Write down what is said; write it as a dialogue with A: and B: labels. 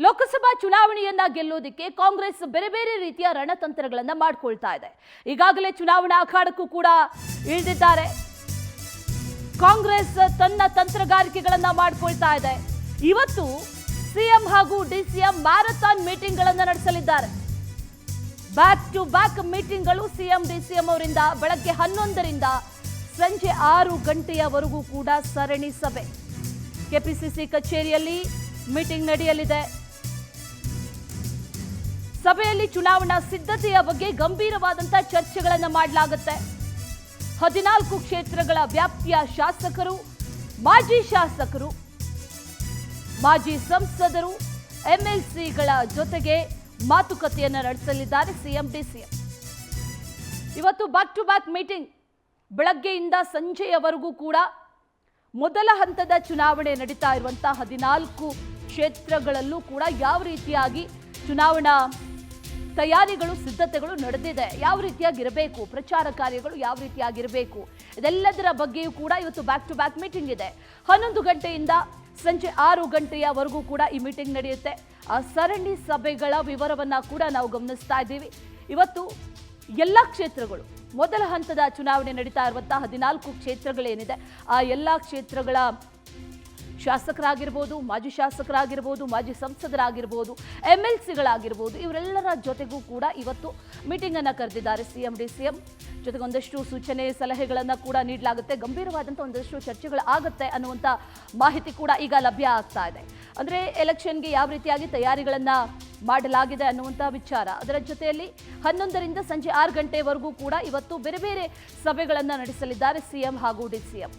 A: ಲೋಕಸಭಾ ಚುನಾವಣೆಯನ್ನ ಗೆಲ್ಲೋದಕ್ಕೆ ಕಾಂಗ್ರೆಸ್ ಬೇರೆ ಬೇರೆ ರೀತಿಯ ರಣತಂತ್ರಗಳನ್ನ ಮಾಡಿಕೊಳ್ತಾ ಇದೆ. ಈಗಾಗಲೇ ಚುನಾವಣಾ ಅಖಾಡಕ್ಕೂ ಕೂಡ ಇಳಿದಿದ್ದಾರೆ. ಕಾಂಗ್ರೆಸ್ ತನ್ನ ತಂತ್ರಗಾರಿಕೆಗಳನ್ನ ಮಾಡಿಕೊಳ್ತಾ ಇದೆ. ಇವತ್ತು ಸಿಎಂ ಹಾಗೂ ಡಿಸಿಎಂ ಮ್ಯಾರಥಾನ್ ಮೀಟಿಂಗ್ಗಳನ್ನು ನಡೆಸಲಿದ್ದಾರೆ. ಬ್ಯಾಕ್ ಟು ಬ್ಯಾಕ್ ಮೀಟಿಂಗ್ಗಳು ಸಿಎಂ ಡಿಸಿಎಂ ಅವರಿಂದ ಬೆಳಗ್ಗೆ 11ರಿಂದ ಸಂಜೆ 6 ಗಂಟೆಯವರೆಗೂ ಕೂಡ ಸರಣಿ ಸಭೆ. ಕೆಪಿಸಿಸಿ ಕಚೇರಿಯಲ್ಲಿ ಮೀಟಿಂಗ್ ನಡೆಯಲಿದೆ. ಸಭೆಯಲ್ಲಿ ಚುನಾವಣಾ ಸಿದ್ಧತೆಯ ಬಗ್ಗೆ ಗಂಭೀರವಾದಂತಹ ಚರ್ಚೆಗಳನ್ನು ಮಾಡಲಾಗುತ್ತೆ. 14 ಕ್ಷೇತ್ರಗಳ ವ್ಯಾಪ್ತಿಯ ಶಾಸಕರು, ಮಾಜಿ ಶಾಸಕರು, ಮಾಜಿ ಸಂಸದರು, ಎಂಎಲ್ಸಿಗಳ ಜೊತೆಗೆ ಮಾತುಕತೆಯನ್ನು ನಡೆಸಲಿದ್ದಾರೆ ಸಿಎಂ ಡಿಸಿಎಂ. ಇವತ್ತು ಬ್ಯಾಕ್ ಟು ಬ್ಯಾಕ್ ಮೀಟಿಂಗ್. ಬೆಳಗ್ಗೆಯಿಂದ ಸಂಜೆಯವರೆಗೂ ಕೂಡ ಮೊದಲ ಹಂತದ ಚುನಾವಣೆ ನಡೀತಾ ಇರುವಂತಹ 14 ಕ್ಷೇತ್ರಗಳಲ್ಲೂ ಕೂಡ ಯಾವ ರೀತಿಯಾಗಿ ಚುನಾವಣಾ ತಯಾರಿಗಳು, ಸಿದ್ಧತೆಗಳು ನಡೆದಿದೆ, ಯಾವ ರೀತಿಯಾಗಿರಬೇಕು, ಪ್ರಚಾರ ಕಾರ್ಯಗಳು ಯಾವ ರೀತಿಯಾಗಿರಬೇಕು, ಇದೆಲ್ಲದರ ಬಗ್ಗೆಯೂ ಕೂಡ ಇವತ್ತು ಬ್ಯಾಕ್ ಟು ಬ್ಯಾಕ್ ಮೀಟಿಂಗ್ ಇದೆ. 11 ಗಂಟೆಯಿಂದ ಸಂಜೆ 6 ಗಂಟೆಯವರೆಗೂ ಕೂಡ ಈ ಮೀಟಿಂಗ್ ನಡೆಯುತ್ತೆ. ಆ ಸರಣಿ ಸಭೆಗಳ ವಿವರವನ್ನ ಕೂಡ ನಾವು ಗಮನಿಸ್ತಾ ಇದ್ದೀವಿ. ಇವತ್ತು ಎಲ್ಲ ಕ್ಷೇತ್ರಗಳು, ಮೊದಲ ಹಂತದ ಚುನಾವಣೆ ನಡೀತಾ ಇರುವಂತಹ 14 ಕ್ಷೇತ್ರಗಳೇನಿದೆ ಆ ಎಲ್ಲ ಕ್ಷೇತ್ರಗಳ ಶಾಸಕರಾಗಿರ್ಬೋದು, ಮಾಜಿ ಶಾಸಕರಾಗಿರ್ಬೋದು, ಮಾಜಿ ಸಂಸದರಾಗಿರ್ಬೋದು, ಎಂಎಲ್ಸಿಗಳಾಗಿರ್ಬೋದು, ಇವರೆಲ್ಲರ ಜೊತೆಗೂ ಕೂಡ ಇವತ್ತು ಮೀಟಿಂಗ್ ಅನ್ನು ಕರೆದಿದ್ದಾರೆ ಸಿಎಂ ಡಿಸಿಎಂ. ಜೊತೆಗೆ ಒಂದಷ್ಟು ಸೂಚನೆ, ಸಲಹೆಗಳನ್ನು ಕೂಡ ನೀಡಲಾಗುತ್ತೆ. ಗಂಭೀರವಾದಂಥ ಒಂದಷ್ಟು ಚರ್ಚೆಗಳು ಆಗುತ್ತೆ ಅನ್ನುವಂಥ ಮಾಹಿತಿ ಕೂಡ ಈಗ ಲಭ್ಯ ಆಗ್ತಾ ಇದೆ. ಅಂದರೆ ಎಲೆಕ್ಷನ್ಗೆ ಯಾವ ರೀತಿಯಾಗಿ ತಯಾರಿಗಳನ್ನು ಮಾಡಲಾಗಿದೆ ಅನ್ನುವಂಥ ವಿಚಾರ. ಅದರ ಜೊತೆಯಲ್ಲಿ 11ರಿಂದ ಸಂಜೆ 6 ಗಂಟೆವರೆಗೂ ಕೂಡ ಇವತ್ತು ಬೇರೆ ಬೇರೆ ಸಭೆಗಳನ್ನು ನಡೆಸಲಿದ್ದಾರೆ ಸಿಎಂ ಹಾಗೂ ಡಿಸಿಎಂ.